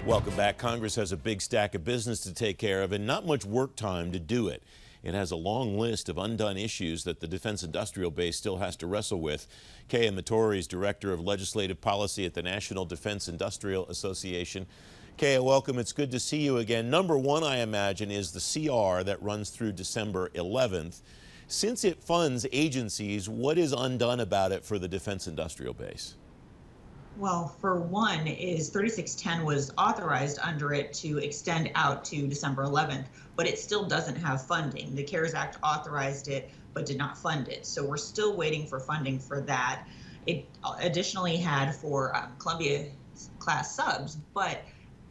Welcome back. Congress has a big stack of business to take care of and not much work time to do it. It has a long list of undone issues that the defense industrial base still has to wrestle with. Kea Matory is Director of Legislative Policy at the National Defense Industrial Association. Kea, welcome. It's good to see you again. Number one, I imagine, is the CR that runs through December 11th. Since it funds agencies, what is undone about it for the defense industrial base? Well, for one, is 3610 was authorized under it to extend out to December 11th, but it still doesn't have funding. The CARES Act authorized it, but did not fund it. So we're still waiting for funding for that. It additionally had for Columbia-class subs, but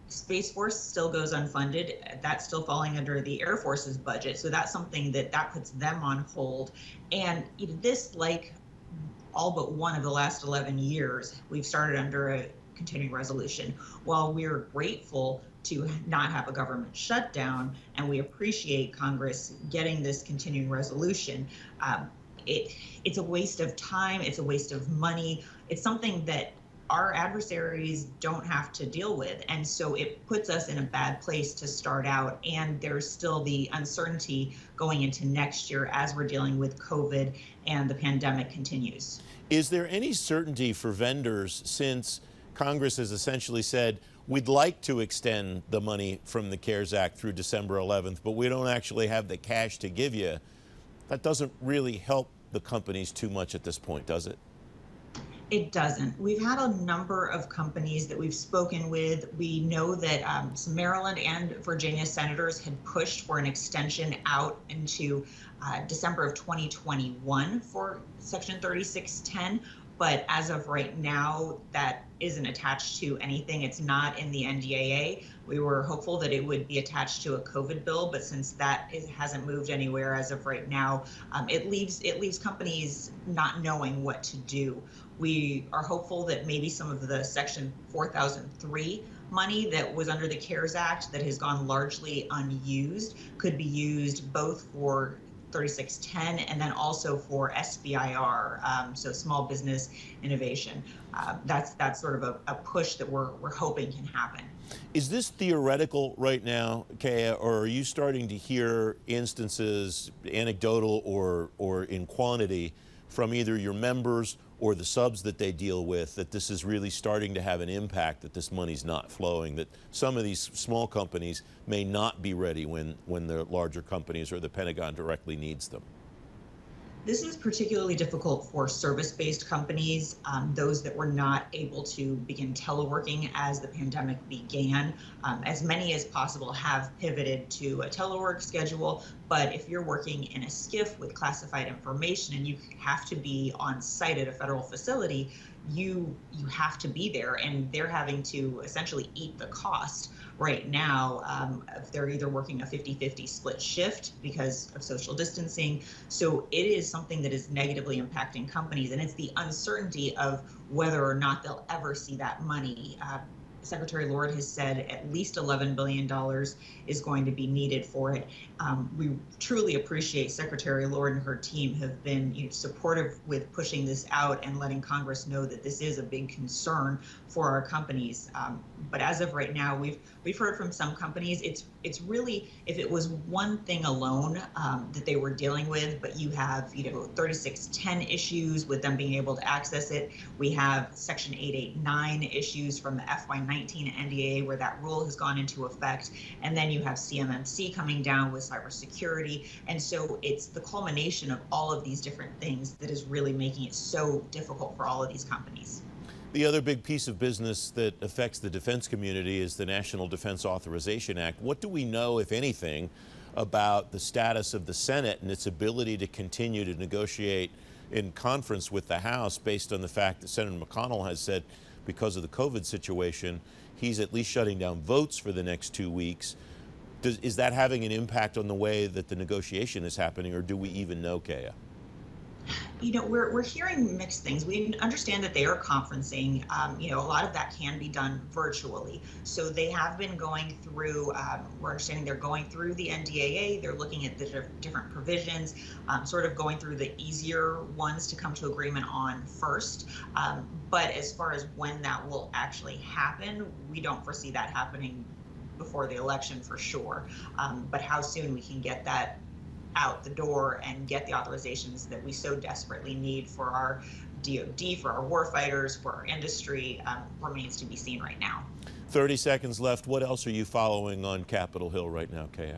Space Force still goes unfunded. That's still falling under the Air Force's budget. So that's something that puts them on hold. And this, like all but one of the last 11 years, we've started under a continuing resolution. While we're grateful to not have a government shutdown, and we appreciate Congress getting this continuing resolution, it's a waste of time, it's a waste of money. It's something that our adversaries don't have to deal with. And so it puts us in a bad place to start out. And there's still the uncertainty going into next year as we're dealing with COVID and the pandemic continues. Is there any certainty for vendors, since Congress has essentially said, we'd like to extend the money from the CARES Act through December 11th, but we don't actually have the cash to give you? That doesn't really help the companies too much at this point, does it? It doesn't. We've had a number of companies that we've spoken with. We know that some Maryland and Virginia senators had pushed for an extension out into December of 2021 for Section 3610. But as of right now, that isn't attached to anything. It's not in the NDIA. We were hopeful that it would be attached to a COVID bill, but since that hasn't moved anywhere as of right now, it leaves companies not knowing what to do. We are hopeful that maybe some of the Section 4003 money that was under the CARES Act that has gone largely unused could be used both for 3610 and then also for SBIR, so small business innovation. That's sort of a push that we're hoping can happen. Is this theoretical right now, Kea, or are you starting to hear instances, anecdotal or in quantity, from either your members or the subs that they deal with, that this is really starting to have an impact, that this money's not flowing, that some of these small companies may not be ready when the larger companies or the Pentagon directly needs them? This is particularly difficult for service-based companies, those that were not able to begin teleworking as the pandemic began. As many as possible have pivoted to a telework schedule, but if you're working in a SCIF with classified information and you have to be on site at a federal facility, you have to be there, and they're having to essentially eat the cost right now if they're either working a 50-50 split shift because of social distancing. So it is something that is negatively impacting companies, and it's the uncertainty of whether or not they'll ever see that money. Secretary Lord has said at least $11 billion is going to be needed for it. We truly appreciate Secretary Lord and her team have been supportive with pushing this out and letting Congress know that this is a big concern for our companies. But as of right now, we've heard from some companies, it's really, if it was one thing alone that they were dealing with, but you have 3610 issues with them being able to access it. We have Section 889 issues from the FY19 NDIA where that rule has gone into effect, and then you have CMMC coming down with cybersecurity, and so it's the culmination of all of these different things that is really making it so difficult for all of these companies. The other big piece of business that affects the defense community is the National Defense Authorization Act. What do we know, if anything, about the status of the Senate and its ability to continue to negotiate in conference with the House, based on the fact that Senator McConnell has said, because of the COVID situation, he's at least shutting down votes for the next 2 weeks? Is that having an impact on the way that the negotiation is happening, or do we even know, Kea? We're hearing mixed things. We understand that they are conferencing. A lot of that can be done virtually. So they have been going through, we're understanding they're going through the NDIA, they're looking at the different provisions, sort of going through the easier ones to come to agreement on first. But as far as when that will actually happen, we don't foresee that happening before the election for sure. But how soon we can get that out the door and get the authorizations that we so desperately need for our DoD, for our warfighters, for our industry, remains to be seen right now. 30 seconds left. What else are you following on Capitol Hill right now, Kea?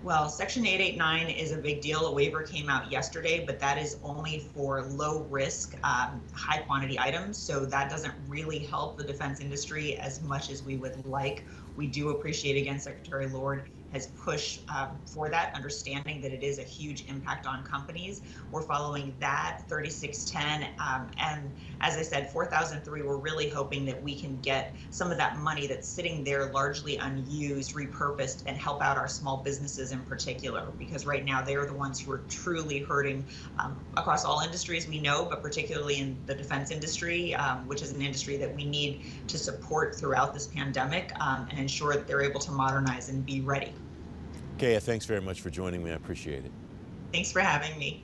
Well, Section 889 is a big deal. A waiver came out yesterday, but that is only for low risk, high quantity items. So that doesn't really help the defense industry as much as we would like. We do appreciate, again, Secretary Lord has pushed for that, understanding that it is a huge impact on companies. We're following that 3610. And as I said, 4003, we're really hoping that we can get some of that money that's sitting there largely unused, repurposed, and help out our small businesses in particular, because right now they are the ones who are truly hurting across all industries we know, but particularly in the defense industry, which is an industry that we need to support throughout this pandemic and ensure that they're able to modernize and be ready. Kea, thanks very much for joining me. I appreciate it. Thanks for having me.